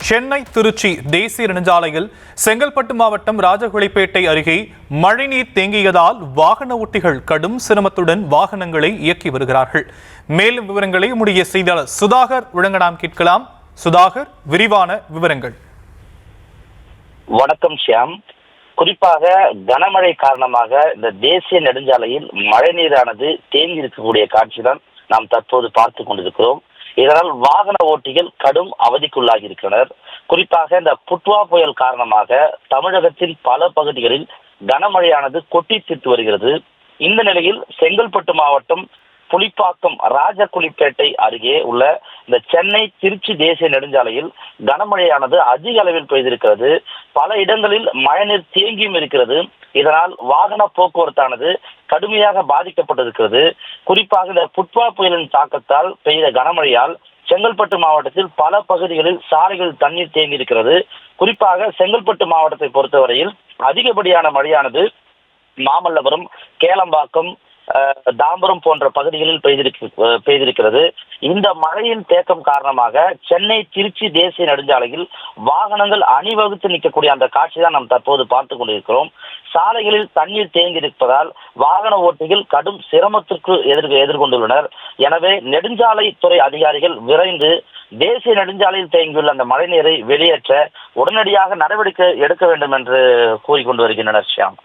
சென்னை திருச்சி தேசிய நெடுஞ்சாலையில் செங்கல்பட்டு மாவட்டம் ராஜகுழிப்பேட்டை அருகே மழைநீர் தேங்கியதால் வாகன ஓட்டிகள் கடும் சிரமத்துடன் வாகனங்களை இயக்கி வருகிறார்கள். மேலும் விவரங்களை நம்முடைய செய்தியாளர் சுதாகர் வழங்க நாம் கேட்கலாம். சுதாகர், விரிவான விவரங்கள். வணக்கம் ஷியாம். குறிப்பாக கனமழை காரணமாக இந்த தேசிய நெடுஞ்சாலையில் மழைநீரானது தேங்கி இருக்கக்கூடிய காட்சிதான் நாம் தற்போது பார்த்து கொண்டிருக்கிறோம். இதனால் வாகன ஓட்டிகள் கடும் அவதிக்குள்ளாகி இருக்கிறனர். குறிப்பாக இந்த புட்வா புயல் காரணமாக தமிழகத்தின் பல பகுதிகளில் கனமழையானது கொட்டி தீர்த்து வருகிறது. இந்த நிலையில் செங்கல்பட்டு மாவட்டம் புலிப்பாக்கம் ராஜகுழிப்பேட்டை அருகே உள்ள இந்த சென்னை திருச்சி தேசிய நெடுஞ்சாலையில் கனமழையானது அதிக அளவில் பெய்திருக்கிறது. பல இடங்களில் மழைநீர் தேங்கியும் இருக்கிறது. இதனால் வாகன போக்குவரத்தானது கடுமையாக பாதிக்கப்பட்டிருக்கிறது. குறிப்பாக இந்த புட்வா புயலின் தாக்கத்தால் பெய்த கனமழையால் செங்கல்பட்டு மாவட்டத்தில் பல பகுதிகளில் சாலைகள் தண்ணீர் தேங்கி இருக்கிறது. குறிப்பாக செங்கல்பட்டு மாவட்டத்தை பொறுத்தவரையில் அதிகப்படியான மழையானது மாமல்லபுரம், கேளம்பாக்கம், தாம்பரம் போன்ற பகுதிகளில் பெய்திருக்கிறது. இந்த மழையின் தேக்கம் காரணமாக சென்னை திருச்சி தேசிய நெடுஞ்சாலையில் வாகனங்கள் அணிவகுத்து நிற்கக்கூடிய அந்த காட்சி தான் நாம் தற்போது பார்த்துக் கொண்டிருக்கிறோம். சாலைகளில் தண்ணீர் தேங்கி இருப்பதால் வாகன ஓட்டிகள் கடும் சிரமத்திற்கு எதிர்கொண்டுள்ளனர். எனவே நெடுஞ்சாலை துறை அதிகாரிகள் விரைந்து தேசிய நெடுஞ்சாலையில் தேங்கியுள்ள அந்த மழைநீரை வெளியேற்ற உடனடியாக நடவடிக்கை எடுக்க வேண்டும் என்று கூறிக்கொண்டு வருகின்றனர். ஷியாம்,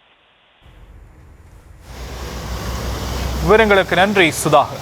விவரங்களுக்கு நன்றி சுதாகர்.